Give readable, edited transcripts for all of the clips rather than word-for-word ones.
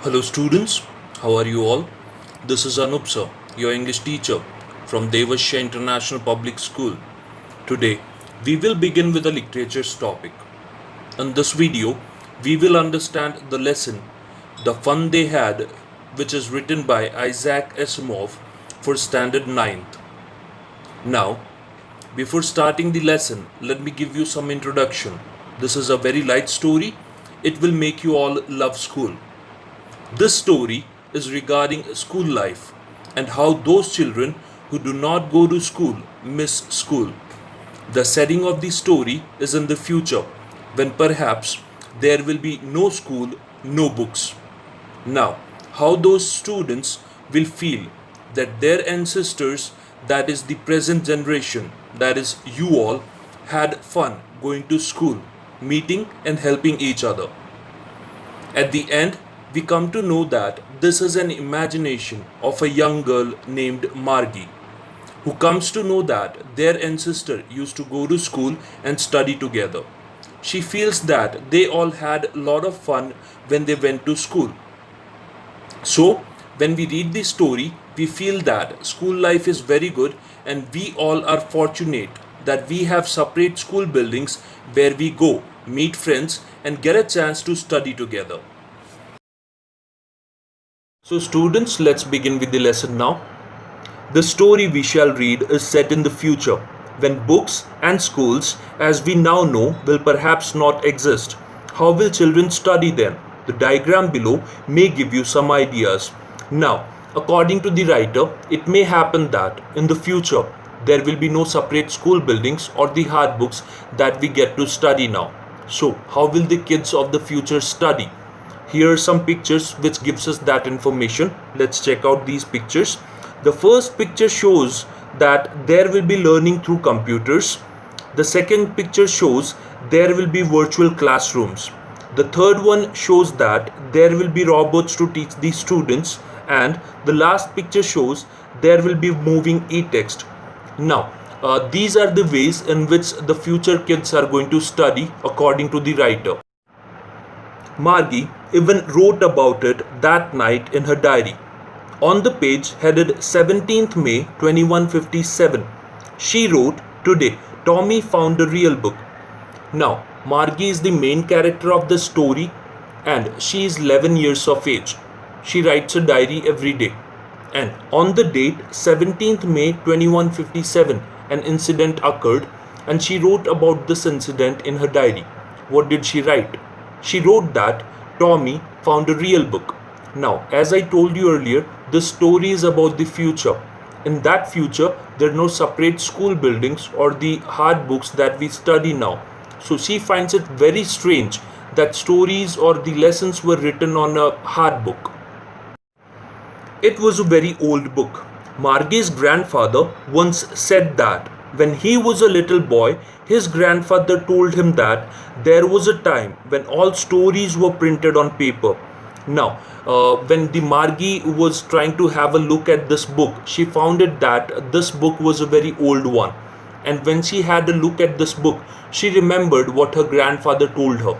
Hello, students. How are you all? This is Anup sir, your English teacher from Devashya International Public School. Today, we will begin with a literature's topic. In this video, we will understand the lesson, The Fun They Had, which is written by Isaac Asimov for Standard Ninth. Now, before starting the lesson, let me give you some introduction. This is a very light story. It will make you all love school. This story is regarding school life and how those children who do not go to school miss school. The setting of the story is in the future when perhaps there will be no school, no books. Now, how those students will feel that their ancestors, that is the present generation, that is you all, had fun going to school, meeting and helping each other. At the end, we come to know that this is an imagination of a young girl named Margie, who comes to know that their ancestor used to go to school and study together. She feels that they all had a lot of fun when they went to school. So, when we read this story, we feel that school life is very good and we all are fortunate that we have separate school buildings where we go, meet friends, and get a chance to study together. So, students, let's begin with the lesson now. The story we shall read is set in the future, when books and schools, as we now know, will perhaps not exist. How will children study then? The diagram below may give you some ideas. Now, according to the writer, it may happen that in the future there will be no separate school buildings or the hard books that we get to study now. So, how will the kids of the future study? Here are some pictures which gives us that information. Let's check out these pictures. The first picture shows that there will be learning through computers. The second picture shows there will be virtual classrooms. The third one shows that there will be robots to teach the students, and the last picture shows there will be moving e-text. Now, these are the ways in which the future kids are going to study according to the writer. Margie even wrote about it that night in her diary. On the page headed 17th May 2157, she wrote, "Today, Tommy found a real book." Now, Margie is the main character of the story and she is 11 years of age. She writes a diary every day. And on the date 17th May 2157, an incident occurred and she wrote about this incident in her diary. What did she write? She wrote that Tommy found a real book. Now, as I told you earlier, this story is about the future. In that future, there are no separate school buildings or the hard books that we study now. So she finds it very strange that stories or the lessons were written on a hard book. It was a very old book. Margie's grandfather once said that when he was a little boy, his grandfather told him that there was a time when all stories were printed on paper. Now, when the Margie was trying to have a look at this book, she found it that this book was a very old one. And when she had a look at this book, she remembered what her grandfather told her.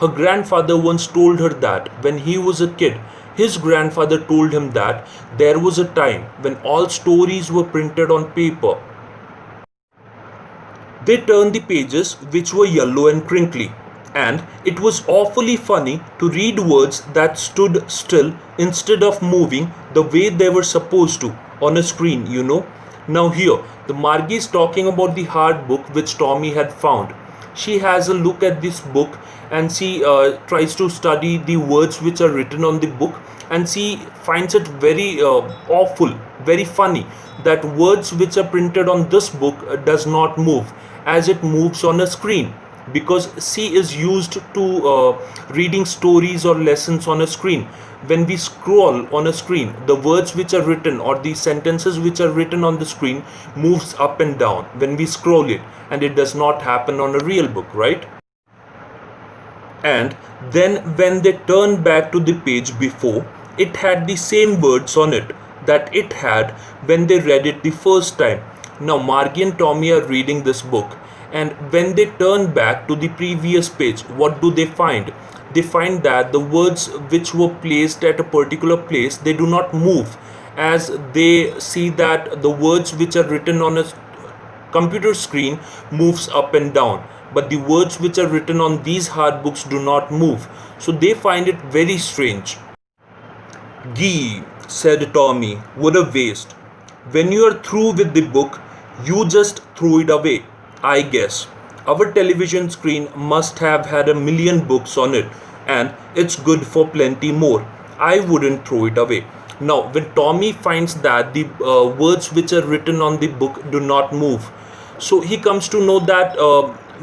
Her grandfather once told her that when he was a kid, his grandfather told him that there was a time when all stories were printed on paper. They turned the pages, which were yellow and crinkly, and it was awfully funny to read words that stood still instead of moving the way they were supposed to on a screen, you know. Now, here, the Margie is talking about the hard book which Tommy had found. She has a look at this book and she tries to study the words which are written on the book, and she finds it very awful, very funny that words which are printed on this book does not move as it moves on a screen, because she is used to reading stories or lessons on a screen. When we scroll on a screen, the words which are written or the sentences which are written on the screen moves up and down when we scroll it, and it does not happen on a real book, right? And then when they turn back to the page before, it had the same words on it that it had when they read it the first time. Now Margie and Tommy are reading this book, and when they turn back to the previous page, what do they find? they find that the words which were placed at a particular place, they do not move, as they see that the words which are written on a computer screen moves up and down, but the words which are written on these hard books do not move. So they find it very strange. Gee, said Tommy, what a waste. When you are through with the book, you just throw it away, I guess. Our television screen must have had a million books on it, and it's good for plenty more. I wouldn't throw it away. Now, when Tommy finds that the words which are written on the book do not move, so he comes to know that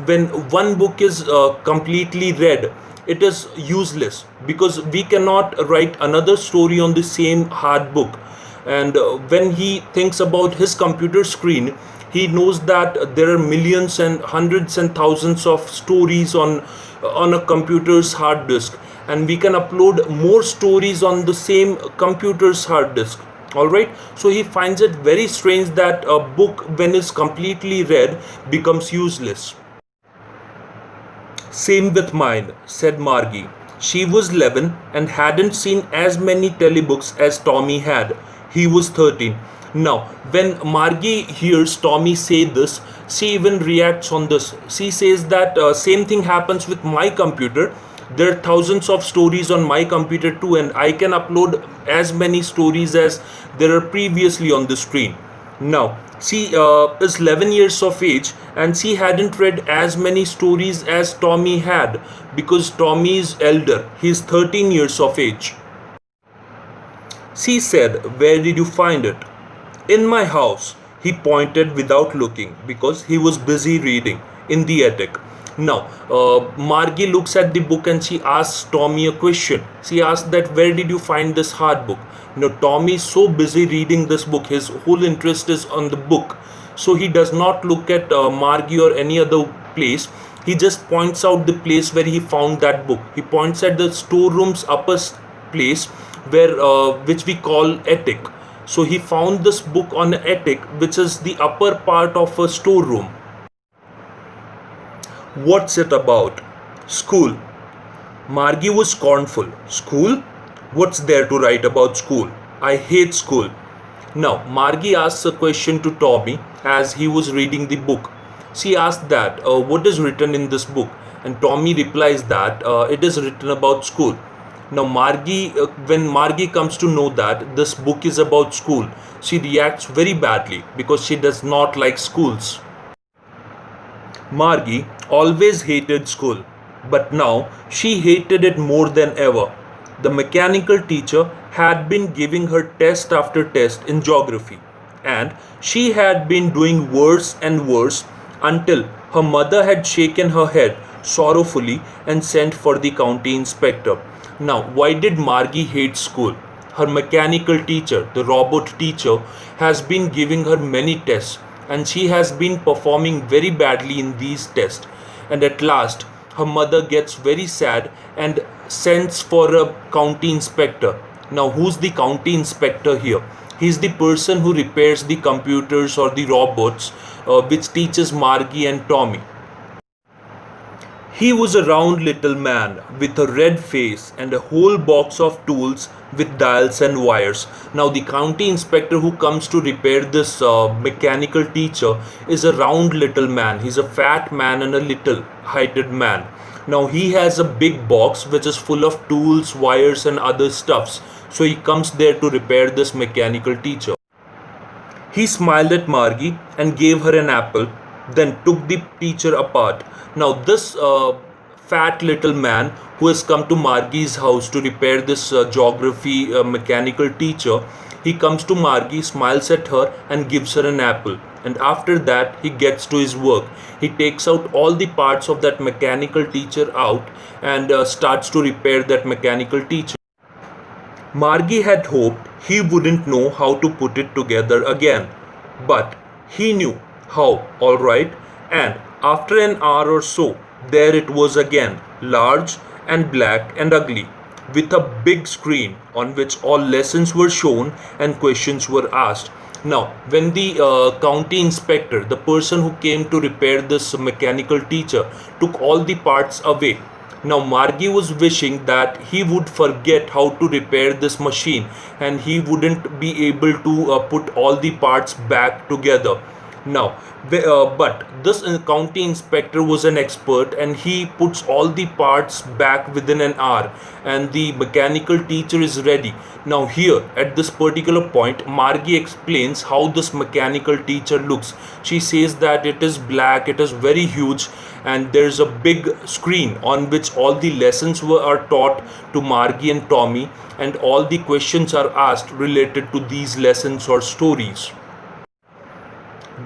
when one book is completely read, it is useless, because we cannot write another story on the same hard book. And when he thinks about his computer screen, he knows that there are millions and hundreds and thousands of stories on a computer's hard disk, and we can upload more stories on the same computer's hard disk. All right, so he finds it very strange that a book, when it's completely read, becomes useless. Same with mine, said Margie. She was 11 and hadn't seen as many telebooks as Tommy had. He was 13. Now, when Margie hears Tommy say this, she even reacts on this. She says that same thing happens with my computer. There are thousands of stories on my computer too, and I can upload as many stories as there are previously on the screen. Now, she is 11 years of age, and she hadn't read as many stories as Tommy had, because Tommy is elder. He's 13 years of age. She said, where did you find it? In my house. He pointed without looking, because he was busy reading, in the attic. Now, Margie looks at the book and she asks Tommy a question. She asks that, where did you find this hard book? Now, Tommy is so busy reading this book, his whole interest is on the book. So he does not look at Margie or any other place. He just points out the place where he found that book. He points at the storeroom's upper place, where which we call attic. So he found this book on the attic, which is the upper part of a storeroom. What's it about? School. Margie was scornful. School? What's there to write about school? I hate school. Now, Margie asks a question to Tommy as he was reading the book. She asked that, what is written in this book? And Tommy replies that it is written about school. Now, when Margie comes to know that this book is about school, she reacts very badly, because she does not like schools. Margie always hated school, but now she hated it more than ever. The mechanical teacher had been giving her test after test in geography, and she had been doing worse and worse until her mother had shaken her head sorrowfully and sent for the county inspector. Now, why did Margie hate school? Her mechanical teacher, the robot teacher, has been giving her many tests, and she has been performing very badly in these tests. And at last, her mother gets very sad and sends for a county inspector. Now, who's the county inspector here? He's the person who repairs the computers or the robots, which teaches Margie and Tommy. He was a round little man with a red face and a whole box of tools with dials and wires. Now, the county inspector who comes to repair this mechanical teacher is a round little man. He's a fat man and a little heighted man. Now, he has a big box which is full of tools, wires, and other stuffs. So, he comes there to repair this mechanical teacher. He smiled at Margie and gave her an apple, then took the teacher apart. Now, this fat little man who has come to Margie's house to repair this geography mechanical teacher, he comes to Margie, smiles at her, and gives her an apple. And after that, he gets to his work. He takes out all the parts of that mechanical teacher out and starts to repair that mechanical teacher. Margie had hoped he wouldn't know how to put it together again, but he knew how, all right. And after an hour or so, there it was again, large and black and ugly, with a big screen on which all lessons were shown and questions were asked. Now, when the county inspector, the person who came to repair this mechanical teacher, took all the parts away, Now, Margie was wishing that he would forget how to repair this machine and he wouldn't be able to put all the parts back together. Now, but this county inspector was an expert and he puts all the parts back within an hour and the mechanical teacher is ready. Now, here at this particular point, Margie explains how this mechanical teacher looks. She says that it is black, it is very huge, and there's a big screen on which all the lessons are taught to Margie and Tommy, and all the questions are asked related to these lessons or stories.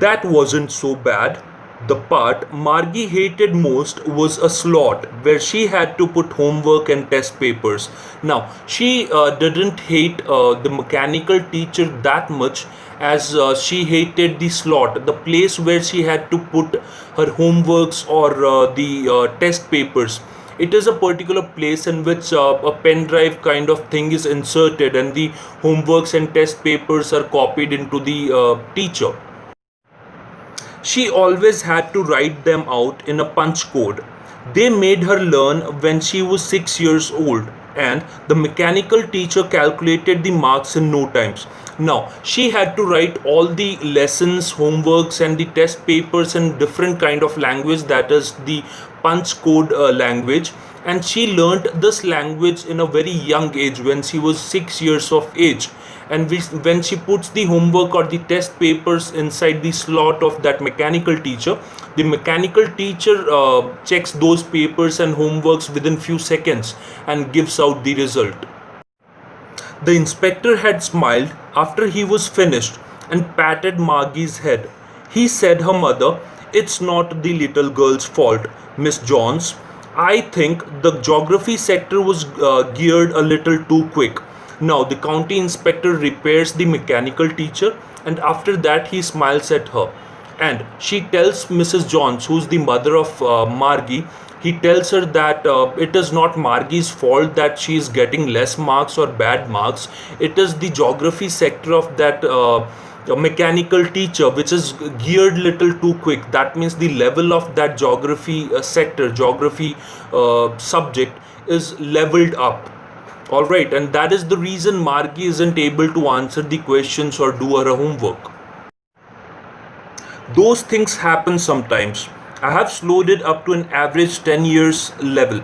That wasn't so bad. The part Margie hated most was a slot where she had to put homework and test papers. Now, she didn't hate the mechanical teacher that much as she hated the slot, the place where she had to put her homeworks or the test papers. It is a particular place in which a pen drive kind of thing is inserted and the homeworks and test papers are copied into the teacher. She always had to write them out in a punch code. They made her learn when she was 6 years old, and the mechanical teacher calculated the marks in no times. Now, she had to write all the lessons, homeworks, and the test papers in different kind of language, that is the punch code language. And she learned this language in a very young age when she was 6 years of age, and when she puts the homework or the test papers inside the slot of that mechanical teacher, the mechanical teacher checks those papers and homeworks within few seconds and gives out the result. The inspector had smiled after he was finished and patted Margie's head. He said her mother, "It's not the little girl's fault, Miss Johns. I think the geography sector was geared a little too quick." Now, the county inspector repairs the mechanical teacher, and after that, he smiles at her. And she tells Mrs. Johns, who's the mother of Margie, he tells her that it is not Margie's fault that she is getting less marks or bad marks. It is the geography sector of that mechanical teacher which is geared little too quick. That means the level of that geography sector, geography subject is leveled up. All right, and that is the reason Margie isn't able to answer the questions or do her homework. Those things happen sometimes. I have slowed it up to an average 10 years level.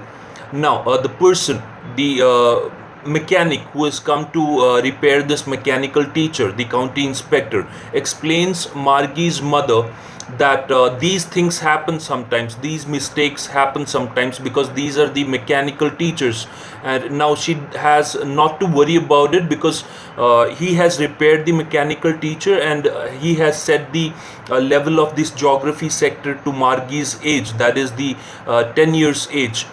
Now, the person, the mechanic who has come to repair this mechanical teacher, the county inspector, explains Margie's mother that these things happen sometimes, these mistakes happen sometimes because these are the mechanical teachers, and now she has not to worry about it because he has repaired the mechanical teacher and he has set the level of this geography sector to Margie's age, that is the 10 years age.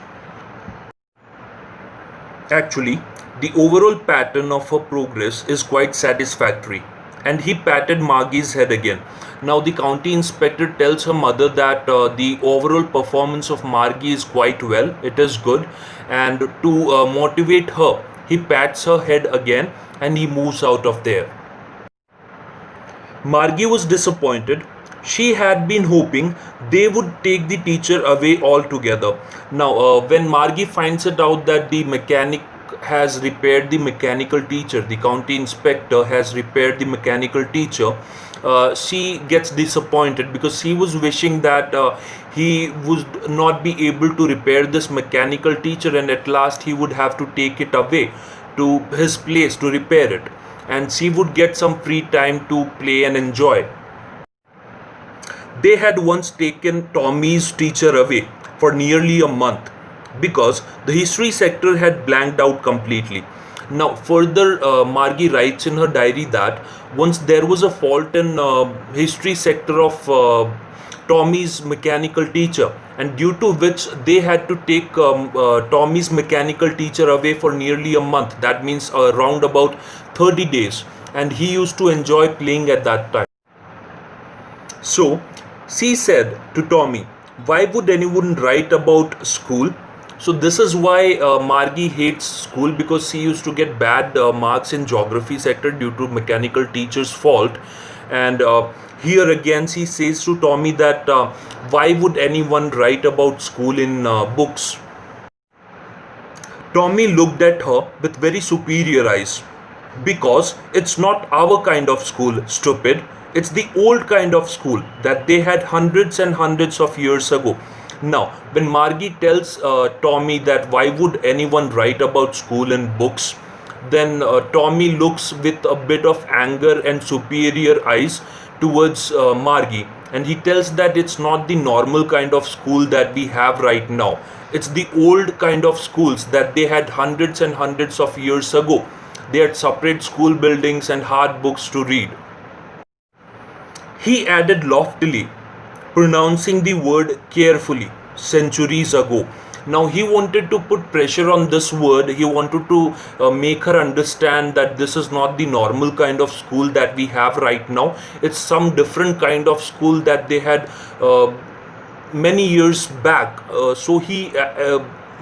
Actually, the overall pattern of her progress is quite satisfactory. And he patted Margie's head again. Now, the county inspector tells her mother that the overall performance of Margie is quite well, it is good, and to motivate her, he pats her head again and he moves out of there. Margie was disappointed. She had been hoping they would take the teacher away altogether. Now, when Margie finds it out that the mechanic has repaired the mechanical teacher, the county inspector has repaired the mechanical teacher, she gets disappointed because she was wishing that he would not be able to repair this mechanical teacher and at last he would have to take it away to his place to repair it, and she would get some free time to play and enjoy. They had once taken Tommy's teacher away for nearly a month because the history sector had blanked out completely. Now, further, Margie writes in her diary that once there was a fault in history sector of Tommy's mechanical teacher, and due to which they had to take Tommy's mechanical teacher away for nearly a month. That means around about 30 days, and he used to enjoy playing at that time. So, she said to Tommy, "Why would anyone write about school?" So this is why Margie hates school, because she used to get bad marks in geography sector due to mechanical teacher's fault. And here again she says to Tommy that why would anyone write about school in books? Tommy looked at her with very superior eyes. Because it's not our kind of school, stupid. It's the old kind of school that they had hundreds and hundreds of years ago. Now, when Margie tells Tommy that why would anyone write about school in books, then Tommy looks with a bit of anger and superior eyes towards Margie, and he tells that it's not the normal kind of school that we have right now. It's the old kind of schools that they had hundreds and hundreds of years ago. They had separate school buildings and hard books to read. He added loftily, pronouncing the word carefully, centuries ago. Now he wanted to put pressure on this word. He wanted to make her understand that this is not the normal kind of school that we have right now. It's some different kind of school that they had many years back. So he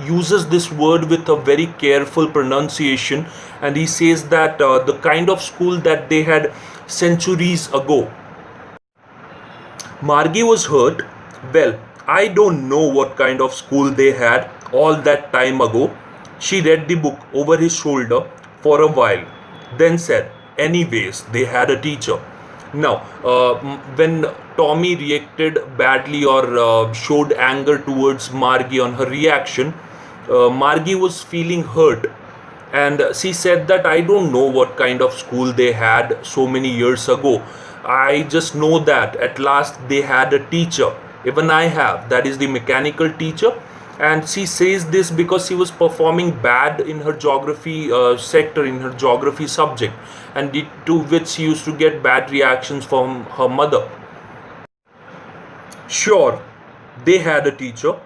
uses this word with a very careful pronunciation, and he says that the kind of school that they had centuries ago. Margie was hurt. Well, I don't know what kind of school they had all that time ago. She read the book over his shoulder for a while, then said, anyways, they had a teacher. Now, when Tommy reacted badly or showed anger towards Margie on her reaction, Margie was feeling hurt, and she said that I don't know what kind of school they had so many years ago. I just know that at last they had a teacher. Even I have, that is the mechanical teacher. And she says this because she was performing bad in her geography sector, in her geography subject, and to which she used to get bad reactions from her mother. Sure, they had a teacher,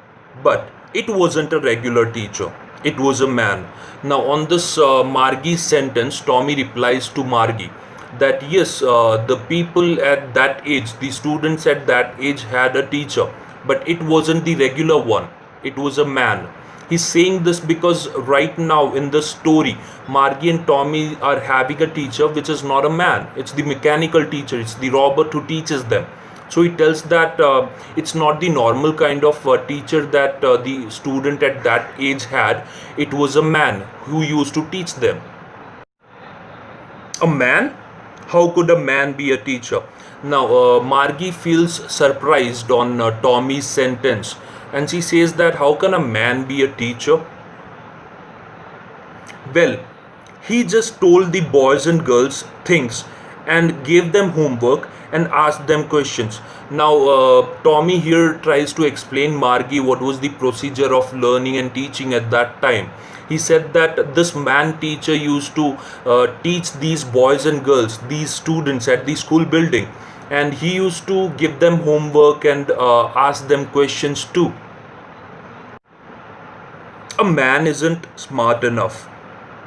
but it wasn't a regular teacher. It was a man. Now, on this Margie's sentence, Tommy replies to Margie that yes, the people at that age, the students at that age had a teacher, but it wasn't the regular one. It was a man. He's saying this because right now in the story, Margie and Tommy are having a teacher which is not a man. It's the mechanical teacher. It's the robot who teaches them. So he tells that it's not the normal kind of teacher that the student at that age had. It was a man who used to teach them. A man? How could a man be a teacher? Now, Margie feels surprised on Tommy's sentence, and she says that how can a man be a teacher? Well, he just told the boys and girls things and gave them homework and asked them questions. Now, Tommy here tries to explain Margie what was the procedure of learning and teaching at that time. He said that this man teacher used to teach these boys and girls, these students at the school building, and he used to give them homework and ask them questions too. A man isn't smart enough.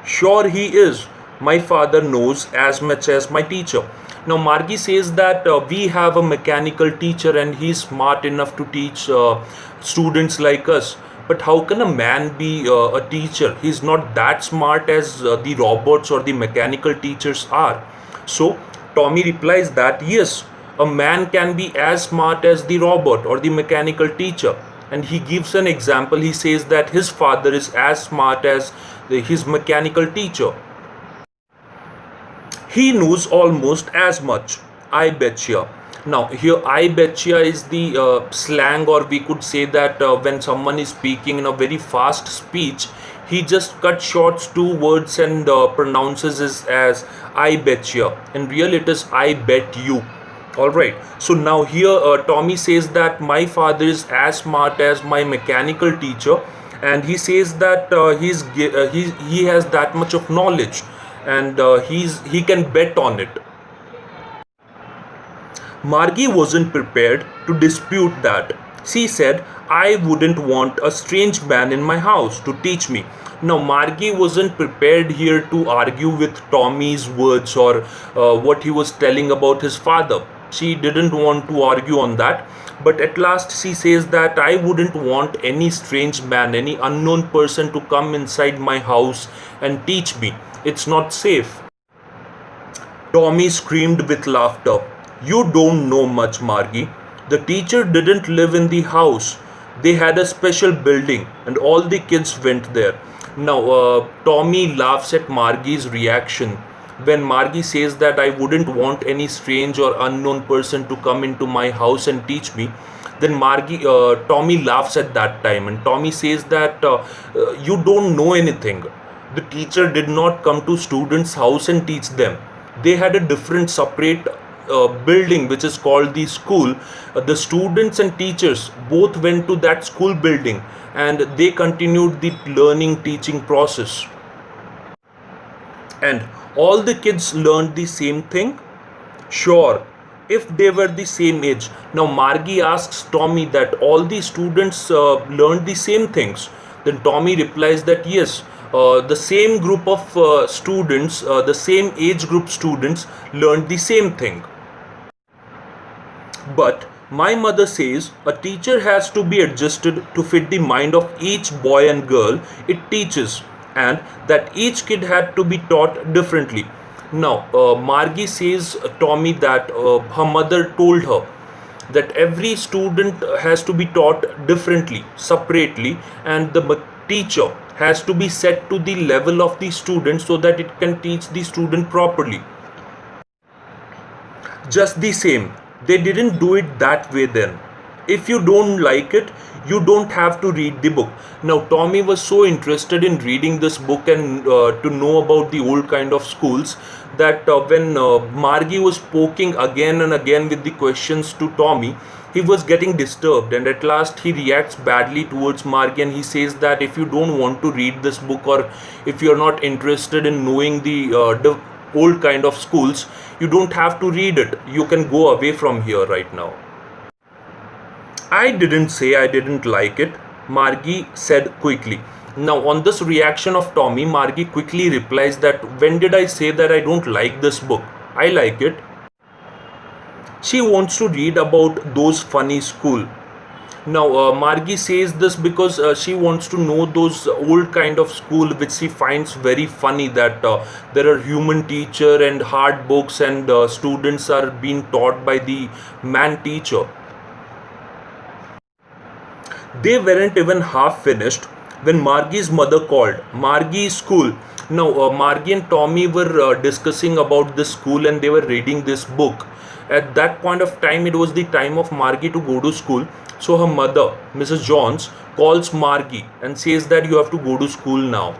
Sure, he is. My father knows as much as my teacher. Now, Margie says that we have a mechanical teacher and he's smart enough to teach students like us. But how can a man be a teacher? He's not that smart as the robots or the mechanical teachers are. So, Tommy replies that yes, a man can be as smart as the robot or the mechanical teacher. And he gives an example. He says that his father is as smart as his mechanical teacher. He knows almost as much. I betcha. Now, here, I betcha is the slang, or we could say that when someone is speaking in a very fast speech, he just cuts short two words and pronounces it as I betcha. In real, it is I bet you. Alright, so now here Tommy says that my father is as smart as my mechanical teacher, and he says that he has that much of knowledge, and he can bet on it. Margie wasn't prepared to dispute that. She said, I wouldn't want a strange man in my house to teach me. Now, Margie wasn't prepared here to argue with Tommy's words or what he was telling about his father. She didn't want to argue on that. But at last she says that I wouldn't want any strange man, any unknown person to come inside my house and teach me. It's not safe. Tommy screamed with laughter. You don't know much, Margie. The teacher didn't live in the house. They had a special building and all the kids went there. Now, Tommy laughs at Margie's reaction when Margie says that I wouldn't want any strange or unknown person to come into my house and teach me. Then Tommy laughs at that time, and Tommy says that you don't know anything. The teacher did not come to students' house and teach them. They had a different, separate building which is called the school. The students and teachers both went to that school building and they continued the learning teaching process. And all the kids learned the same thing? Sure, if they were the same age. Now Margie asks Tommy that all the students learned the same things. Then Tommy replies that yes, the same group of students, the same age group students learned the same thing. But my mother says a teacher has to be adjusted to fit the mind of each boy and girl it teaches, and that each kid had to be taught differently. Now, Margie says Tommy that her mother told her that every student has to be taught differently, separately, and the teacher has to be set to the level of the student so that it can teach the student properly. Just the same, they didn't do it that way then. If you don't like it, you don't have to read the book. Now Tommy was so interested in reading this book and to know about the old kind of schools that when Margie was poking again and again with the questions to Tommy, he was getting disturbed, and at last he reacts badly towards Margie and he says that if you don't want to read this book, or if you're not interested in knowing the old kind of schools, you don't have to read it. You can go away from here right now. I didn't say I didn't like it, Margie said quickly. Now, on this reaction of Tommy, Margie quickly replies that when did I say that I don't like this book? I like it. She wants to read about those funny school. Now, Margie says this because she wants to know those old kind of school which she finds very funny, that there are human teacher and hard books and students are being taught by the man teacher. They weren't even half finished when Margie's mother called. Margie's school. Now, Margie and Tommy were discussing about this school and they were reading this book. At that point of time, it was the time of Margie to go to school. So her mother, Mrs. Johns, calls Margie and says that you have to go to school now.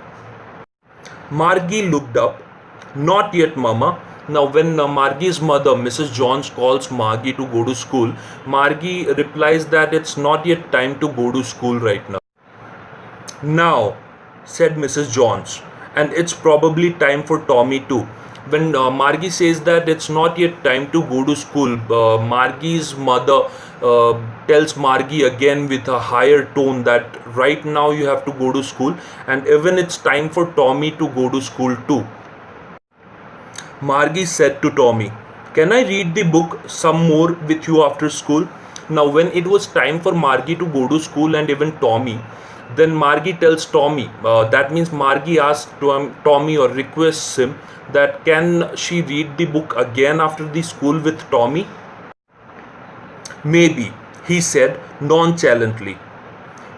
Margie looked up. Not yet, Mama. Now, when Margie's mother, Mrs. Johns, calls Margie to go to school, Margie replies that it's not yet time to go to school right now. Now, said Mrs. Johns, and it's probably time for Tommy too. When Margie says that it's not yet time to go to school, Margie's mother tells Margie again with a higher tone that right now you have to go to school, and even it's time for Tommy to go to school too. Margie said to Tommy, can I read the book some more with you after school? Now, when it was time for Margie to go to school and even Tommy, then Margie tells Tommy, that means Margie asks Tommy or requests him that can she read the book again after the school with Tommy? Maybe, he said nonchalantly.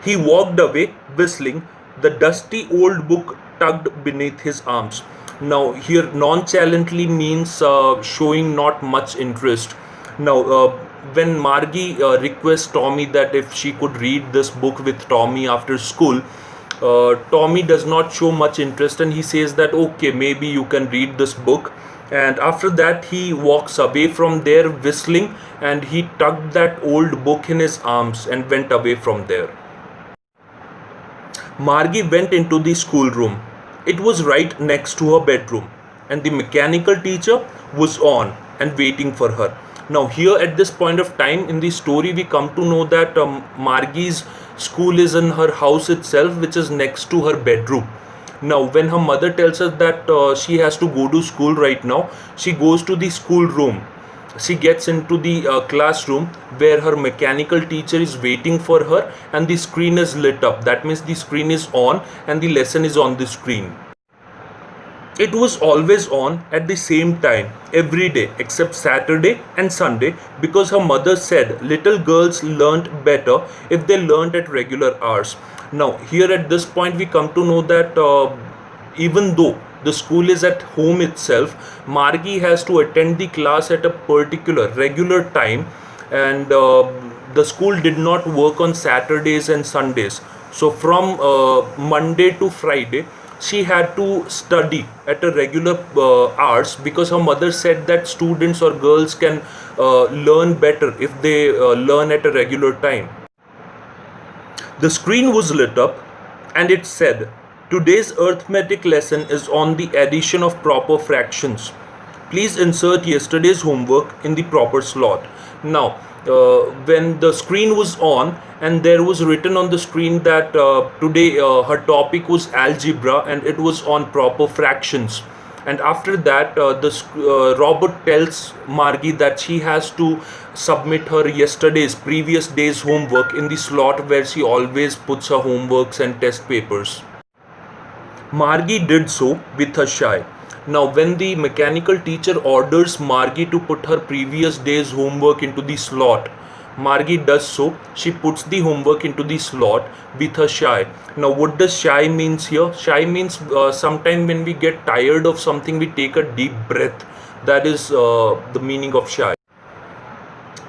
He walked away whistling, the dusty old book tucked beneath his arms. Now, here nonchalantly means showing not much interest. Now, when Margie requests Tommy that if she could read this book with Tommy after school, Tommy does not show much interest and he says that okay, maybe you can read this book. And after that, he walks away from there whistling and he tucked that old book in his arms and went away from there. Margie went into the schoolroom. It was right next to her bedroom, and the mechanical teacher was on and waiting for her. Now, here at this point of time in the story, we come to know that Margie's school is in her house itself, which is next to her bedroom. Now, when her mother tells her that she has to go to school right now, she goes to the school room. She gets into the classroom where her mechanical teacher is waiting for her and the screen is lit up. That means the screen is on and the lesson is on the screen. It was always on at the same time every day except Saturday and Sunday because her mother said little girls learnt better if they learnt at regular hours. Now, here at this point, we come to know that even though the school is at home itself, Margie has to attend the class at a particular regular time, and the school did not work on Saturdays and Sundays. So, from Monday to Friday, she had to study at a regular hours because her mother said that students or girls can learn better if they learn at a regular time. The screen was lit up and it said, "Today's arithmetic lesson is on the addition of proper fractions. Please insert yesterday's homework in the proper slot." Now, when the screen was on and there was written on the screen that today her topic was algebra and it was on proper fractions, and after that Robert tells Margie that she has to submit her yesterday's previous day's homework in the slot where she always puts her homeworks and test papers. Margie did so with a shy. Now, when the mechanical teacher orders Margie to put her previous day's homework into the slot, Margie does so. She puts the homework into the slot with her shy. Now, what does shy means here? Shy means sometime when we get tired of something, we take a deep breath. That is the meaning of shy.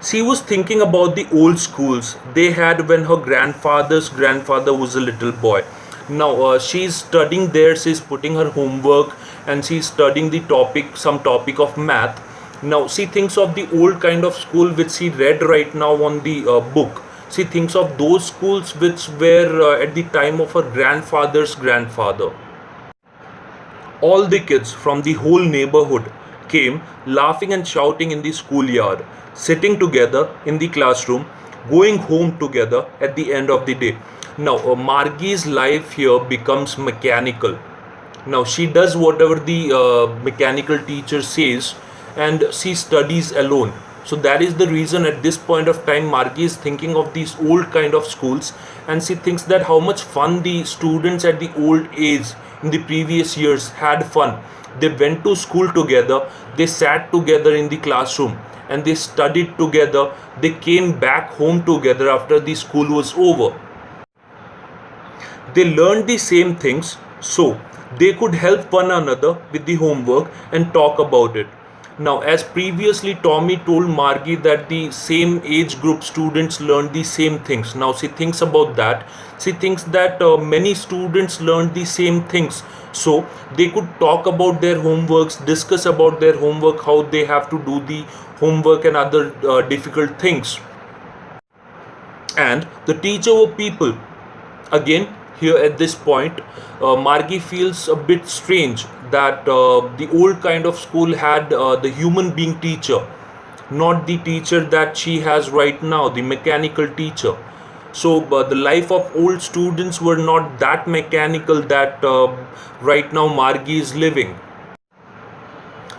She was thinking about the old schools they had when her grandfather's grandfather was a little boy. Now she's studying there, she's putting her homework and she's studying the topic, some topic of math. Now she thinks of the old kind of school which she read right now on the book. She thinks of those schools which were at the time of her grandfather's grandfather. All the kids from the whole neighborhood came laughing and shouting in the schoolyard, sitting together in the classroom, going home together at the end of the day. Now, Margie's life here becomes mechanical. Now, she does whatever the mechanical teacher says and she studies alone. So, that is the reason at this point of time, Margie is thinking of these old kind of schools and she thinks that how much fun the students at the old age in the previous years had fun. They went to school together, they sat together in the classroom and they studied together. They came back home together after the school was over. They learned the same things so they could help one another with the homework and talk about it. Now, as previously Tommy told Margie that the same age group students learned the same things. Now she thinks about that. She thinks that many students learned the same things. So they could talk about their homeworks, discuss about their homework, how they have to do the homework and other difficult things. And the teacher of people, again, here at this point, Margie feels a bit strange that the old kind of school had the human being teacher, not the teacher that she has right now, the mechanical teacher. So the life of old students were not that mechanical that right now Margie is living.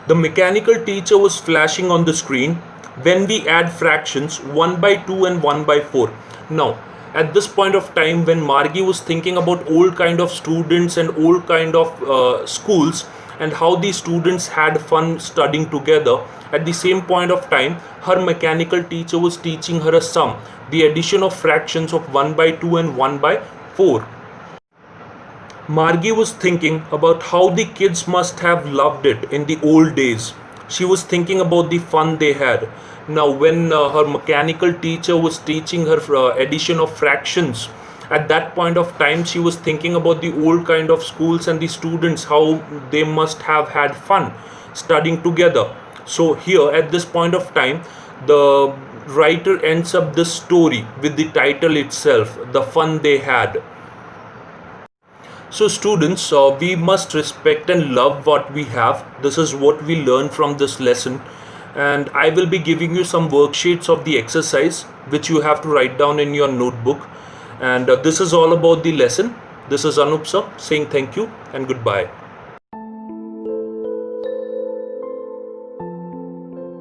The mechanical teacher was flashing on the screen when we add fractions 1 by 2 and 1 by 4. Now, at this point of time when Margie was thinking about old kind of students and old kind of schools and how the students had fun studying together, at the same point of time her mechanical teacher was teaching her a sum, the addition of fractions of 1 by 2 and 1 by 4. Margie was thinking about how the kids must have loved it in the old days. She was thinking about the fun they had. Now, when her mechanical teacher was teaching her addition of fractions, at that point of time she was thinking about the old kind of schools and the students, how they must have had fun studying together. So here at this point of time, the writer ends up this story with the title itself, The Fun They Had. So students, we must respect and love what we have. This is what we learn from this lesson. And I will be giving you some worksheets of the exercise which you have to write down in your notebook. And this is all about the lesson. This is Anup sir saying thank you and goodbye.